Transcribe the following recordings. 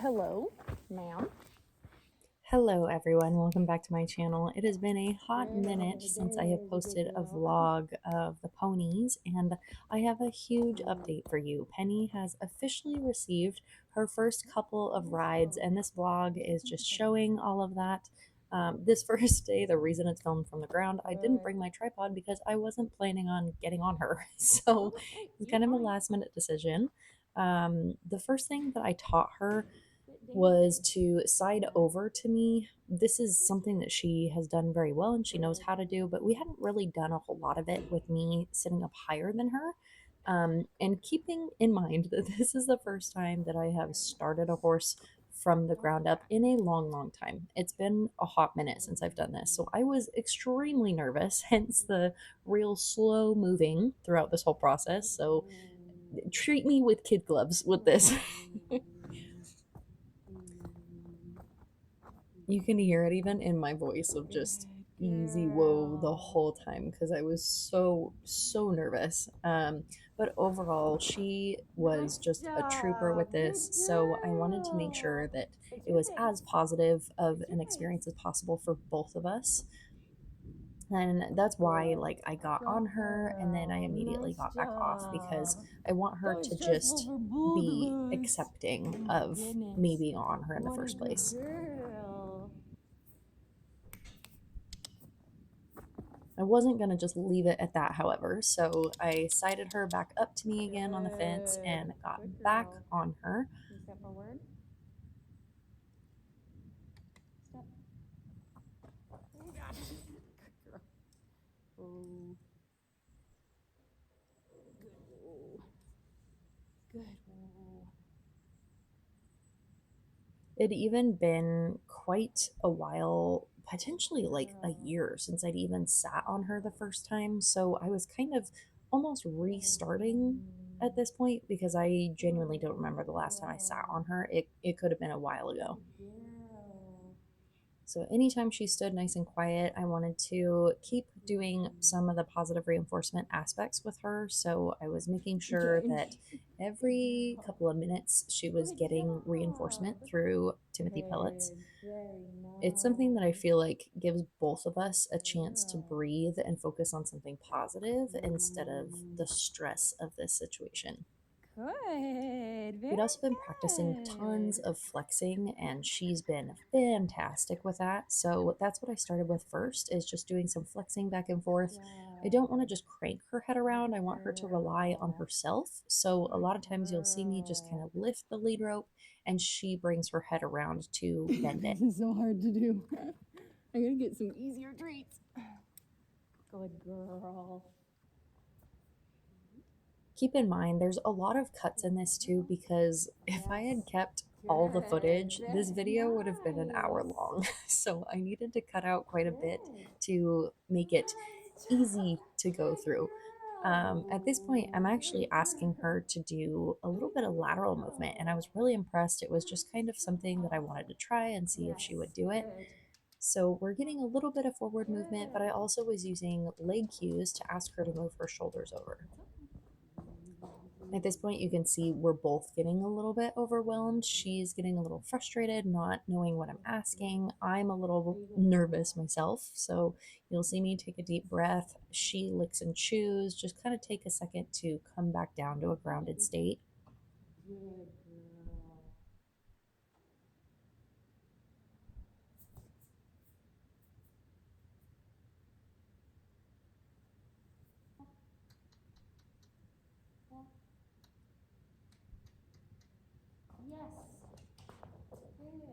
Hello, ma'am. Hello everyone, welcome back to my channel. It has been a hot minute since I have posted a vlog of the ponies, and I have a huge update for you. Penny has officially received her first couple of rides, and this vlog is just showing all of that. This first day, the reason it's filmed from the ground, I didn't bring my tripod because I wasn't planning on getting on her. So it's kind of a last minute decision. The first thing that I taught her was to side over to me. This is something that she has done very well and she knows how to do, but we hadn't really done a whole lot of it with me sitting up higher than her. And keeping in mind that this is the first time that I have started a horse from the ground up in a long, long time. It's been a hot minute since I've done this. So I was extremely nervous, hence the real slow moving throughout this whole process. So treat me with kid gloves with this. You can hear it even in my voice of just easy whoa the whole time because I was so nervous. But overall, she was just a trooper with this. So I wanted to make sure that it was as positive of an experience as possible for both of us. And that's why like I got on her and then I immediately got back off because I want her to just be accepting of me being on her in the first place. I wasn't going to just leave it at that, however, so I sided her back up to me again on the fence and got back on her. Step forward. Step. Good girl. Oh. Good. Oh. Good. Oh. It'd even been quite a while, potentially like a year, since I'd even sat on her the first time, so I was kind of almost restarting at this point because I genuinely don't remember the last time I sat on her. It could have been a while ago. So anytime she stood nice and quiet, I wanted to keep doing some of the positive reinforcement aspects with her. So I was making sure that every couple of minutes she was getting reinforcement through Timothy pellets. It's something that I feel like gives both of us a chance to breathe and focus on something positive instead of the stress of this situation. Good. Very We'd also been practicing tons good. of flexing, and she's been fantastic with that. So that's what I started with first, is just doing some flexing back and forth. I don't want to just crank her head around. I want her to rely on herself. So a lot of times you'll see me just kind of lift the lead rope and she brings her head around to bend it. This is so hard to do. I'm gonna get some easier treats. Good girl. Keep in mind, there's a lot of cuts in this too, because if I had kept all the footage, this video would have been an hour long. So I needed to cut out quite a bit to make it easy to go through. At this point, I'm actually asking her to do a little bit of lateral movement, and I was really impressed. It was just kind of something that I wanted to try and see if she would do it. So we're getting a little bit of forward movement, but I also was using leg cues to ask her to move her shoulders over. At this point, you can see we're both getting a little bit overwhelmed. She's getting a little frustrated, not knowing what I'm asking. I'm a little nervous myself. So you'll see me take a deep breath. She licks and chews. Just kind of take a second to come back down to a grounded state. Good girl. Yes.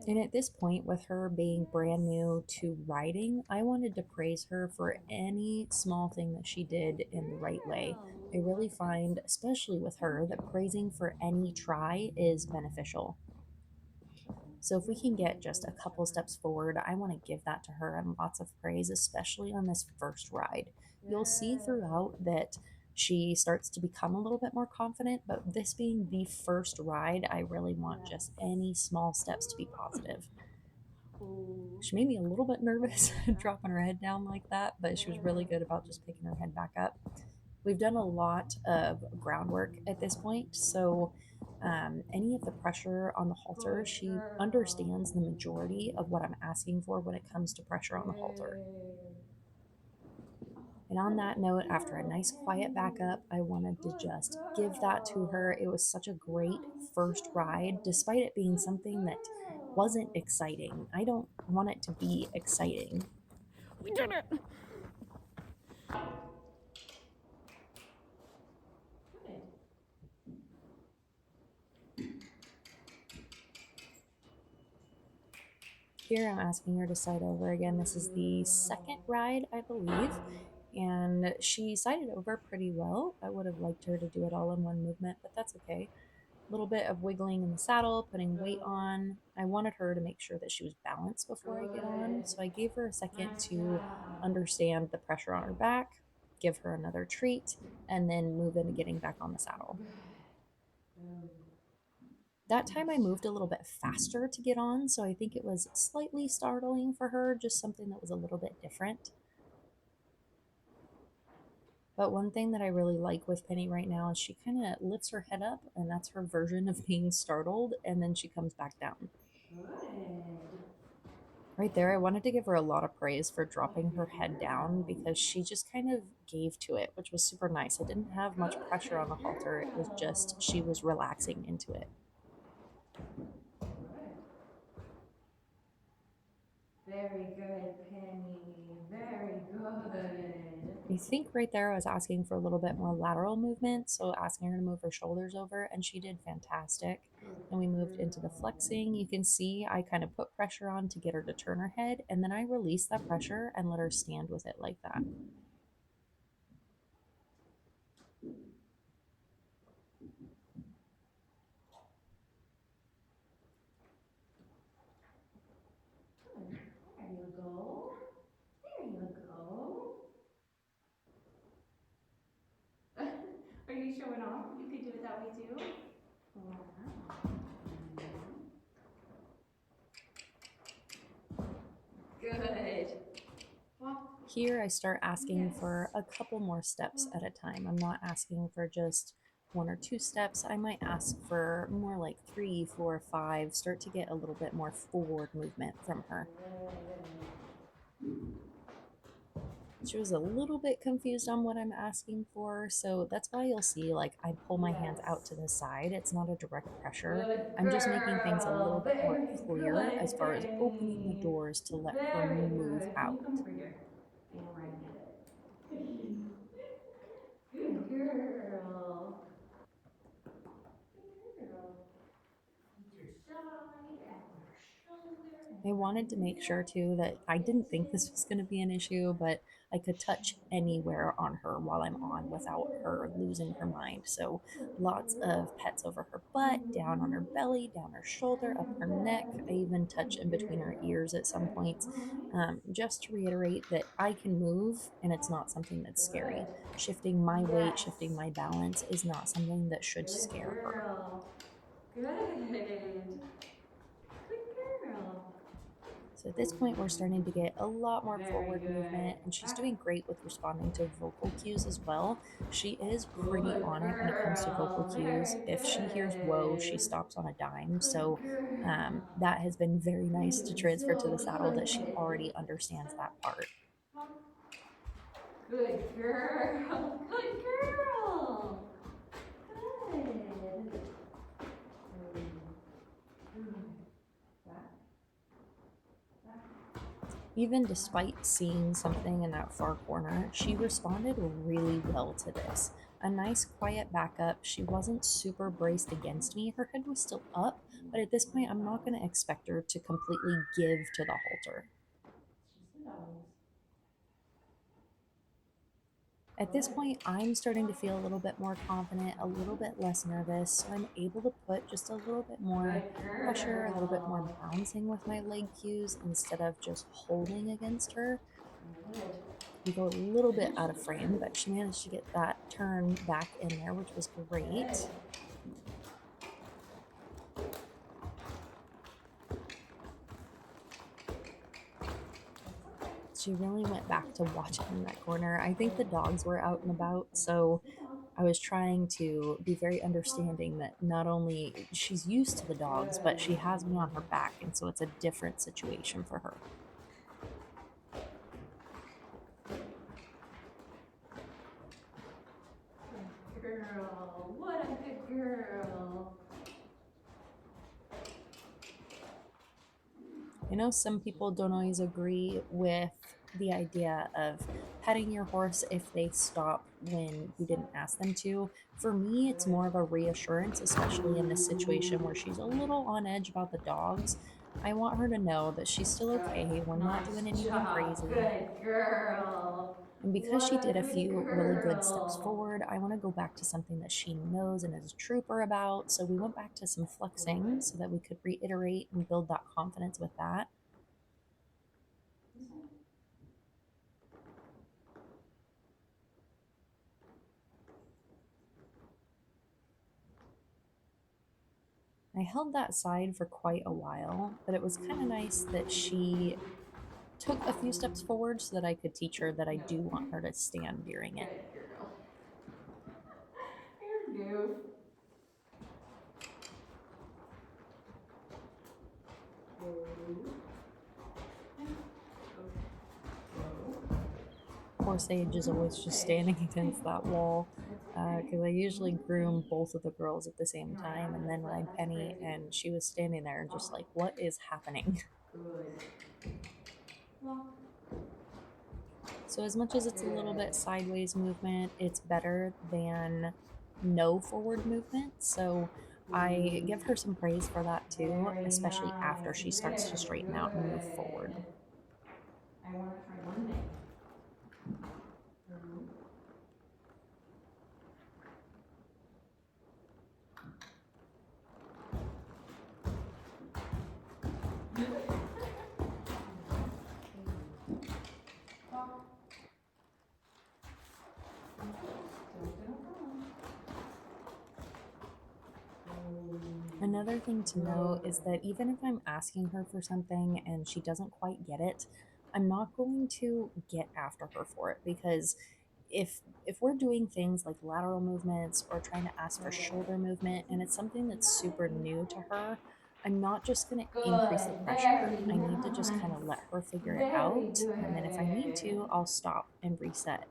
And at this point, with her being brand new to riding, I wanted to praise her for any small thing that she did in the right way. I really find, especially with her, that praising for any try is beneficial. So if we can get just a couple steps forward, I want to give that to her and lots of praise, especially on this first ride. You'll see throughout that she starts to become a little bit more confident, but this being the first ride, I really want just any small steps to be positive. She made me a little bit nervous dropping her head down like that, but she was really good about just picking her head back up. We've done a lot of groundwork at this point, so any of the pressure on the halter. She understands the majority of what I'm asking for when it comes to pressure on the halter. And on that note, after a nice quiet backup, I wanted to just give that to her. It was such a great first ride, despite it being something that wasn't exciting. I don't want it to be exciting. We did it! Here I'm asking her to side over again. This is the second ride, I believe, and she sided over pretty well. I would have liked her to do it all in one movement, but that's okay. A little bit of wiggling in the saddle, putting weight on. I wanted her to make sure that she was balanced before I get on, so I gave her a second to understand the pressure on her back, give her another treat, and then move into getting back on the saddle. That time I moved a little bit faster to get on, so I think it was slightly startling for her, just something that was a little bit different. But one thing that I really like with Penny right now is she kind of lifts her head up, and that's her version of being startled, and then she comes back down. Good. Right there, I wanted to give her a lot of praise for dropping her head down because she just kind of gave to it, which was super nice. I didn't have much pressure on the halter, it was just she was relaxing into it. Very good, Penny. Very good. I think right there I was asking for a little bit more lateral movement, so asking her to move her shoulders over, and she did fantastic. And we moved into the flexing. You can see I kind of put pressure on to get her to turn her head, and then I released that pressure and let her stand with it like that. There you go. There you go. Are you showing off? You could do it that way too? Wow. Good. Here I start asking Yes. for a couple more steps at a time. I'm not asking for just 1 or 2 steps. I might ask for more like 3, 4, 5, start to get a little bit more forward movement from her. She was a little bit confused on what I'm asking for, so that's why you'll see like I pull my hands out to the side. It's not a direct pressure. Good I'm just making things a little girl. bit more Very clear as good, far as opening the Penny. doors to let her Very move good. Can out. you come over here? And right-handed. Good girl. Good girl. With your side and your shoulder. I wanted to make sure too that I didn't think this was going to be an issue, but I could touch anywhere on her while I'm on without her losing her mind. So lots of pets over her butt, down on her belly, down her shoulder, up her neck. I even touch in between her ears at some points, just to reiterate that I can move and it's not something that's scary. Shifting my weight, Yes. shifting my balance is not something that should Good scare her. girl. Good. Good girl. So at this point, we're starting to get a lot more Very forward good. movement, and she's doing great with responding to vocal cues as well. She is pretty Good on it when it comes to vocal girl. cues. Very If she hears whoa, she good. stops on a dime. Good So girl. that has been very nice to transfer to the So saddle that she already understands that part. good girl. Good girl. Good. Even despite seeing something in that far corner, she responded really well to this. A nice quiet backup. She wasn't super braced against me. Her head was still up, but at this point, I'm not going to expect her to completely give to the halter. At this point, I'm starting to feel a little bit more confident, a little bit less nervous, so I'm able to put just a little bit more Good pressure, a little bit more girl. bouncing with my leg cues instead of just holding against her. Good. We go a little bit out of frame, but she managed to get that turn back in there, which was great. She really went back to watching in that corner. I think the dogs were out and about, so I was trying to be very understanding that not only she's used to the dogs, but she has me on her back, and so it's a different situation for her. Girl, what a good girl. I know some people don't always agree with the idea of petting your horse if they stop when you didn't ask them to. For me, it's more of a reassurance, especially in this situation where she's a little on edge about the dogs. I want her to know that she's still okay. We're not doing Nice anything job. crazy. Good girl. And because she What a did a good few really good steps girl. forward, I want to go back to something that she knows and is a trooper about. So we went back to some flexing so that we could reiterate and build that confidence with that. I held that side for quite a while, but it was kind of nice that she took a few steps forward so that I could teach her that I do want her to stand during it. Good girl. You're goof. Poor Sage is always just standing against that wall because I usually groom both of the girls at the same time and then ride Penny, and she was standing there and just like, what is happening? Good. Well, So as much as it's a little bit sideways movement, it's better than no forward movement. So I give her some praise for that too, very especially after she nice. starts to Very straighten out and move good. forward. I want to try one thing. Another thing to note is that even if I'm asking her for something and she doesn't quite get it, I'm not going to get after her for it, because if we're doing things like lateral movements or trying to ask for shoulder movement and it's something that's super new to her, I'm not just going to increase the Good. pressure. Very I need to just kind of nice. let her figure it Very out, and then if I need good. to, I'll stop and reset.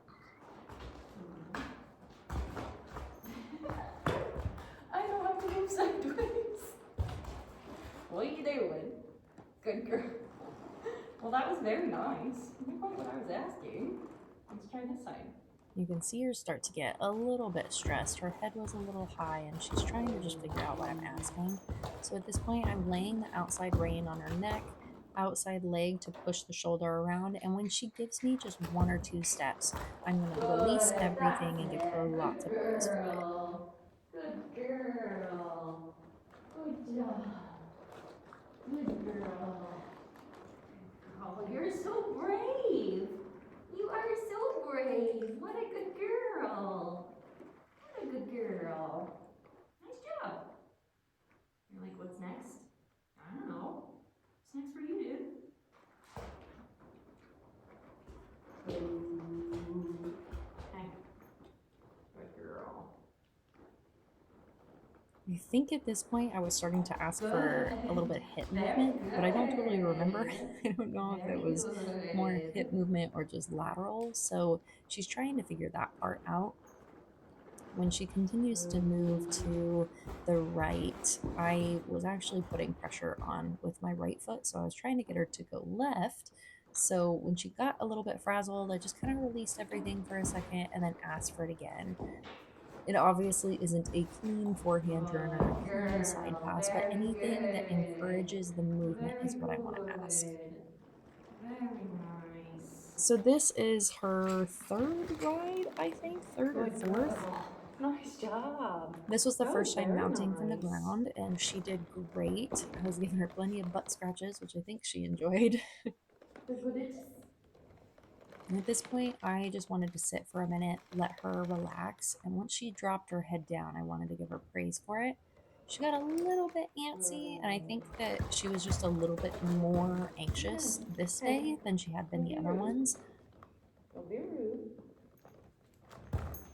I don't have to move sideways. What are you doing? Good girl. Well, that was very nice. You know what I was asking. Let's try this side. You can see her start to get a little bit stressed. Her head was a little high and she's trying to just figure out what I'm asking. So at this point, I'm laying the outside rein on her neck, outside leg to push the shoulder around. And when she gives me just one or two steps, I'm going to release Good. everything That's and give it. her lots Good of praise for it. girl. Good girl. Good job. Good girl. Oh, you're so brave. You are so brave. What a good girl. What a good girl. Nice job. You're like, what's next? I don't know. What's next for you, dude? Ooh. Hey. Good girl. I think at this point I was starting to ask for a little bit of hip movement, but I don't totally remember. I don't know if it was more hip movement or just lateral. So she's trying to figure that part out. When she continues to move to the right, I was actually putting pressure on with my right foot. So I was trying to get her to go left. So when she got a little bit frazzled, I just kind of released everything for a second and then asked for it again. It obviously isn't a clean forehand turn or a clean side pass, but Very anything that good. encourages the movement Very is what I want to ask. good. Very nice. So this is her third ride, I think, third or Good fourth. girl. Nice job. This was the Oh, first time very mounting from the nice. ground, and she did great. I was giving her plenty of butt scratches, which I think she enjoyed. And at this point, I just wanted to sit for a minute, let her relax, and once she dropped her head down, I wanted to give her praise for it. She got a little bit antsy, and I think that she was just a little bit more anxious this day than she had been the other ones. Don't be rude.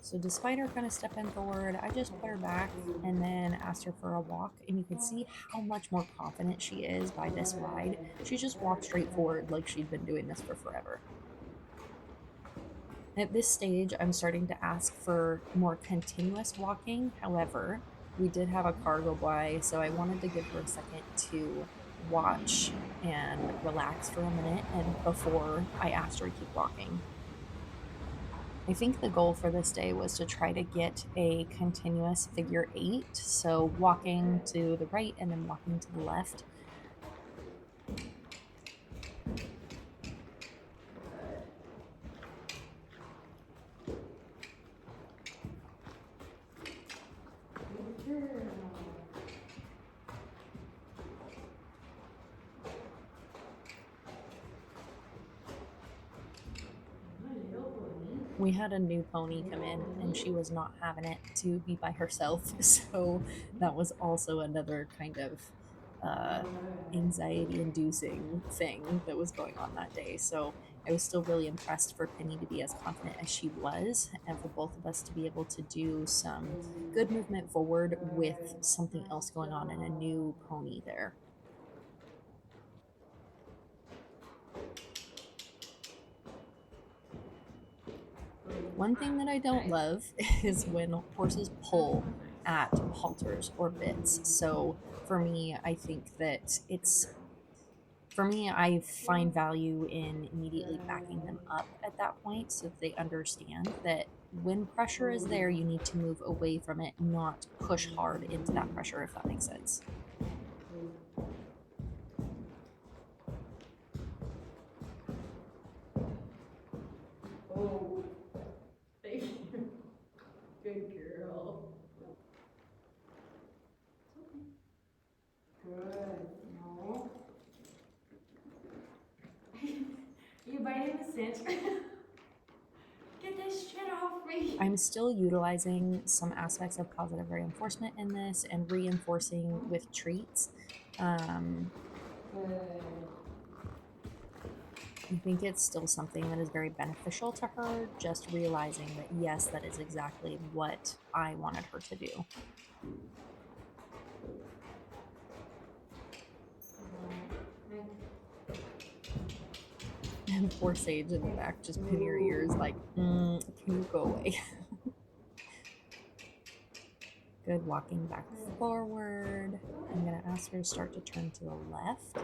So despite her kind of stepping forward, I just put her back and then asked her for a walk. And you could see how much more confident she is by this ride. She just walked straight forward like she'd been doing this for forever. At this stage, I'm starting to ask for more continuous walking. However, we did have a car go by, so I wanted to give her a second to watch and relax for a minute and before I asked her to keep walking. I think the goal for this day was to try to get a continuous figure 8, so walking to the right and then walking to the left. We had a new pony come in and she was not having it to be by herself, so that was also another kind of anxiety inducing thing that was going on that day. So I was still really impressed for Penny to be as confident as she was and for both of us to be able to do some good movement forward with something else going on and a new pony there. One thing that I don't love is when horses pull at halters or bits. So for me, I think that I find value in immediately backing them up at that point so that they understand that when pressure is there, you need to move away from it, not push hard into that pressure, if that makes sense. Oh, thank you. Good girl. Good. No. You biting the cinch? Get this shit off me. I'm still utilizing some aspects of positive reinforcement in this and reinforcing with treats. I think it's still something that is very beneficial to her, just realizing that yes, that is exactly what I wanted her to do. And poor Sage in the back just pinning her ears like, can you go away? Good, walking back forward. I'm going to ask her to start to turn to the left.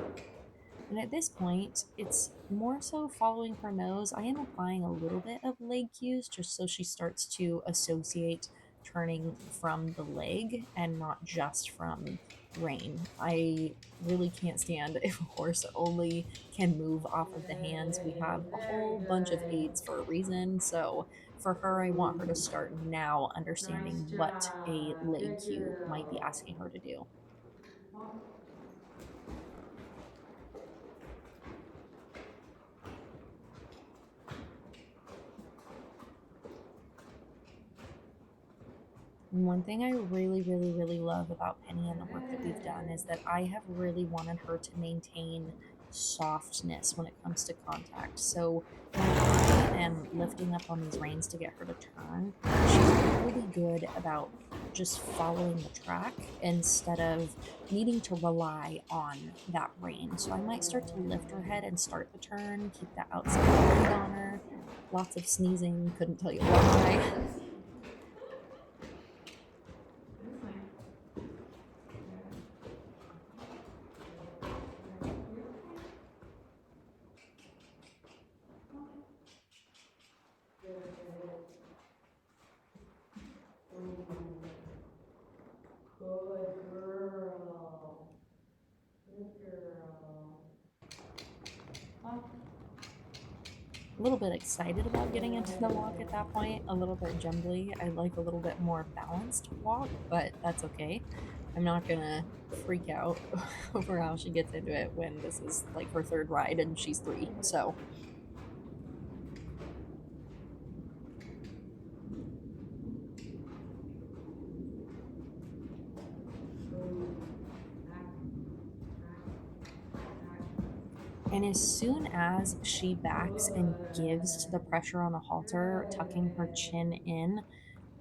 And at this point, it's more so following her nose. I am applying a little bit of leg cues just so she starts to associate turning from the leg and not just from rein. I really can't stand if a horse only can move off of the hands. We have a whole bunch of aids for a reason, so for her, I want her to start now understanding what a leg cue might be asking her to do. One thing I really love about Penny and the work that we've done is that I have really wanted her to maintain softness when it comes to contact. So when I am lifting up on these reins to get her to turn, she's really good about just following the track instead of needing to rely on that rein. So I might start to lift her head and start the turn, keep that outside lead on her. Lots of sneezing, couldn't tell you why. A little bit excited about getting into the walk at that point, a little bit jumbly. I like a little bit more balanced walk, but that's okay. I'm not gonna freak out over how she gets into it when this is like her third ride and she's 3, so. And as soon as she backs and gives to the pressure on the halter, tucking her chin in,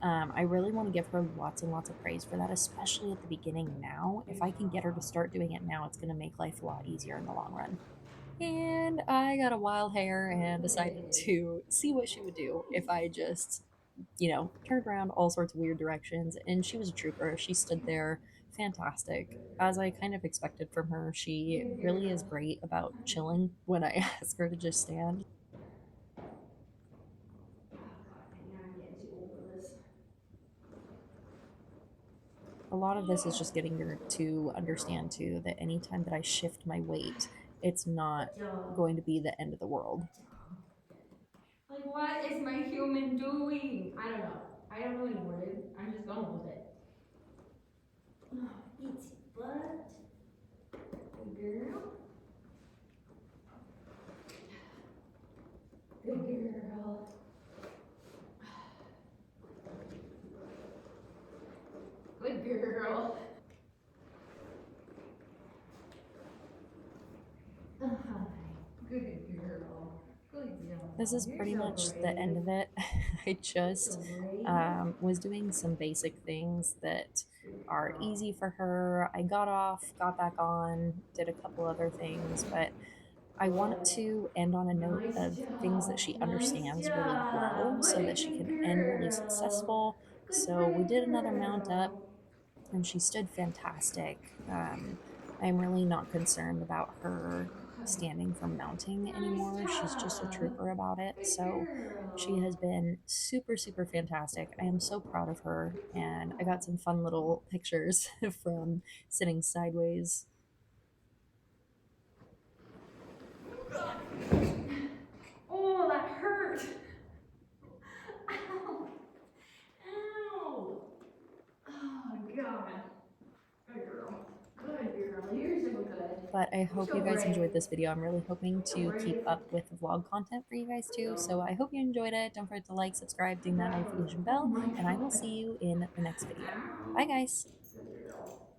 I really want to give her lots and lots of praise for that, especially at the beginning now. If I can get her to start doing it now, it's going to make life a lot easier in the long run. And I got a wild hair and decided to see what she would do if I just, turned around all sorts of weird directions. And she was a trooper. She stood there fantastic. As I kind of expected from her, she really is great about chilling when I ask her to just stand. Oh God, Penny, I'm getting too old for this. A lot of this is just getting her to understand too that anytime that I shift my weight, it's not Good job. going to be the end of the world. Like, what is my human doing? I don't know. I don't know anymore, dude. I'm just going with it. Oh, itsy butt. Good girl. Good girl. Good girl. Good girl. Good job. This is You're pretty so much the brave. end of it. I just So brave. was doing some basic things that are easy for her. I got off, got back on, did a couple other things, but I want to end on a note Nice of things that job. she Nice understands really well job. so that she Good can end really girl. successful. Good So we brave did another mount up girl. and she stood fantastic. I'm really not concerned about her standing from mounting Nice anymore. She's just a job. trooper about it. Good So she girl. has been super, super fantastic. I am so proud of her. And I got some fun little pictures from sitting sideways. Oh, that hurt. Ow. Ow. Oh, God. Good girl. Good girl. You're so good. But I You're hope so you guys brave. enjoyed this video. I'm really hoping So to keep brave. up with vlog content for you guys too. So I hope you enjoyed it. Don't forget to like, subscribe, ding that notification Oh bell, my and I will God. see you in the next video. Bye Ow. guys. Good girl.